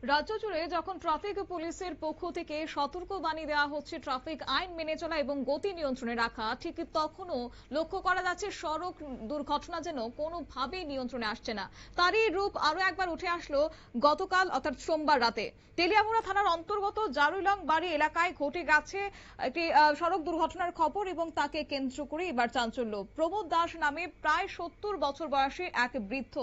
রাজ্য জুড়ে যখন ট্রাফিক পুলিশের পক্ষ থেকে সতর্কবাণী দেওয়া হচ্ছে ট্রাফিক আইন মেনে চলা এবং গতি নিয়ন্ত্রণে রাখা, ঠিক তখনও লক্ষ্য করা যাচ্ছে সড়ক দুর্ঘটনা যেন কোনোভাবেই নিয়ন্ত্রণে আসছে না। তারই রূপ আরো একবার উঠে আসলো গতকাল অর্থাৎ সোমবার রাতে তেলিয়ামুড়া থানার অন্তর্গত জারুইলং বাড়ি এলাকায় ঘটে গেছে একটি সড়ক দুর্ঘটনার খবর এবং তাকে কেন্দ্র করে এবার চাঞ্চল্য। প্রমোদ দাস নামে প্রায় 70 বছর বয়সী এক বৃদ্ধ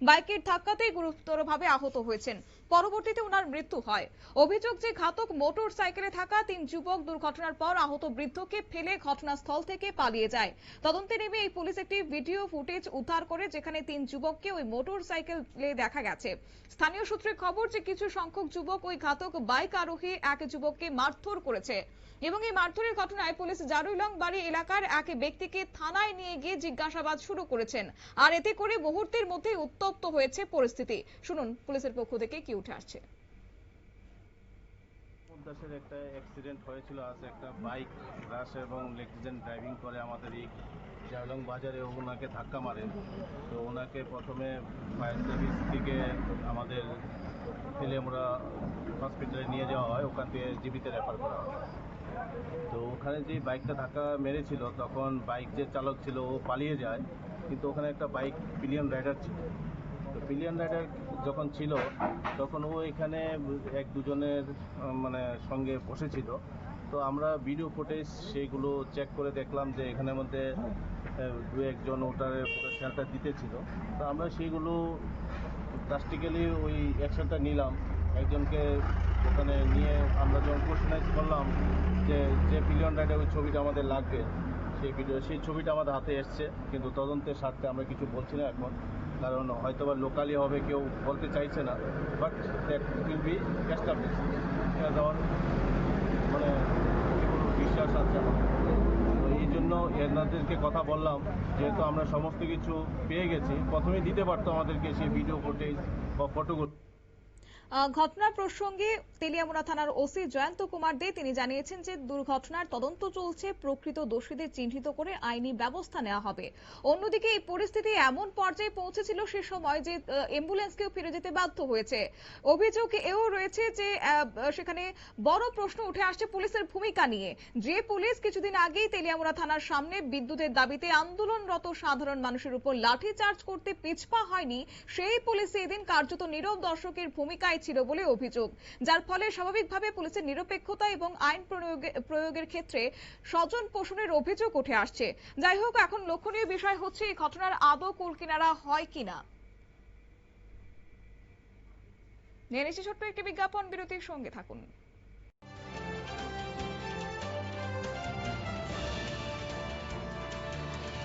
বাইকের ধাক্কাতেই গুরুতরভাবে আহত হয়েছেন। পরবর্তীতে ওনার মৃত্যু হয়। অভিযোগ যে ঘাতক মোটর সাইকেলে থাকা 3 যুবক দুর্ঘটনার পর আহত বৃদ্ধকে ফেলে ঘটনাস্থল থেকে পালিয়ে যায়। তদন্তে নেমে এই পুলিশ একটি ভিডিও ফুটেজ উদ্ধার করে, যেখানে 3 যুবককে ওই মোটর সাইকেলে দেখা গেছে। স্থানীয় সূত্রে খবর যে কিছু সংখ্যক যুবক ওই ঘাতক বাইক আরোহী এক যুবককে মারধর করেছে এবং এই মারধরের ঘটনায় পুলিশ জারুইলং বাড়ি এলাকার এক ব্যক্তিকে থানায় নিয়ে গিয়ে জিজ্ঞাসাবাদ শুরু করেছেন। আর এতে করে মুহূর্তের মধ্যে উত্তপ্ত হয়েছে পরিস্থিতি। শুনুন পুলিশের পক্ষ থেকে কি উঠে আসছে। দাসের একটা অ্যাক্সিডেন্ট হয়েছিল, আজ একটা বাইক রাশ এবং নেগলিজেন্ট ড্রাইভিং করে আমাদের এই জারুইলং বাজারে ওনাকে ধাক্কা মারে। তো ওনাকে প্রথমে ফায়ার সার্ভিস থেকে আমাদের তেলিয়ামুড়া হসপিটালে নিয়ে যাওয়া হয়, ওখান থেকে জিবিতে রেফার করা হয়। তো ওখানে যে বাইকটা ধাক্কা মেরেছিল তখন বাইক যে চালক ছিল ও পালিয়ে যায়, কিন্তু ওখানে একটা বাইক পিলিয়ন রাইডার ছিল। তো পিলিয়ন রাইডার যখন ছিল তখন ও এখানে এক দুজনের মানে সঙ্গে বসেছিল। তো আমরা ভিডিও ফুটেজ সেইগুলো চেক করে দেখলাম যে এখানের মধ্যে দু একজন ওটার পুরো শেল্টার দিতেছিল। তো আমরা সেইগুলো প্র্যাকটিক্যালি ওই অ্যাকশনটা নিলাম। একজনকে ওখানে নিয়ে আমরা যখন কোশ্চেনাইজ করলাম যে যে পিলিয়ন রাইডার ওই ছবিটা আমাদের লাগবে, সেই ছবিটা আমাদের হাতে এসছে, কিন্তু তদন্তের স্বার্থে আমরা কিছু বলছি না এখন, কারণ হয়তো বা লোকালি হবে, কেউ বলতে চাইছে না। But that will be establish, আমার মানে বিশ্বাস আছে আমাদের। তো এই জন্য এনাদেরকে কথা বললাম, যেহেতু আমরা সমস্ত কিছু পেয়ে গেছি, প্রথমেই দিতে পারতো আমাদেরকে সেই ভিডিও ফুটেজ বা ফটোগুলো। ঘটনার প্রসঙ্গে তেলিয়ামুড়া থানার ওসি জয়ন্ত কুমার দে তিনি জানিয়েছেন যে দুর্ঘটনার তদন্ত চলছে, প্রকৃত দোষীদের চিহ্নিত করে আইনি ব্যবস্থা নেওয়া হবে। অন্যদিকে এই পরিস্থিতি এমন পর্যায়ে পৌঁছেছিল সে সময় যে অ্যাম্বুলেন্সকেও ফিরে যেতে বাধ্য হয়েছে। অভিযোগ এও রয়েছে যে সেখানে বড় প্রশ্ন উঠে আসছে পুলিশের ভূমিকা নিয়ে। যে পুলিশ কিছুদিন আগেই তেলিয়ামুড়া থানার সামনে বিদ্যুতের দাবিতে আন্দোলনরত সাধারণ মানুষের উপর লাঠিচার্জ করতে পিছপা হয়নি, সেই পুলিশ এদিন কার্যত নীরব দর্শকের ভূমিকায় ছিল বলে অভিযোগ, যার ফলে স্বাভাবিকভাবে পুলিশের নিরপেক্ষতা এবং আইন প্রয়োগের ক্ষেত্রে স্বজন পোষণের অভিযোগ উঠে আসছে। যাই হোক, এখন লক্ষণীয় বিষয় হচ্ছে এই ঘটনার আদৌ কুলকিনারা হয় কিনা। নিয়ে নিচ্ছি ছোট্ট একটি বিজ্ঞাপন বিরতির, সঙ্গে থাকুন।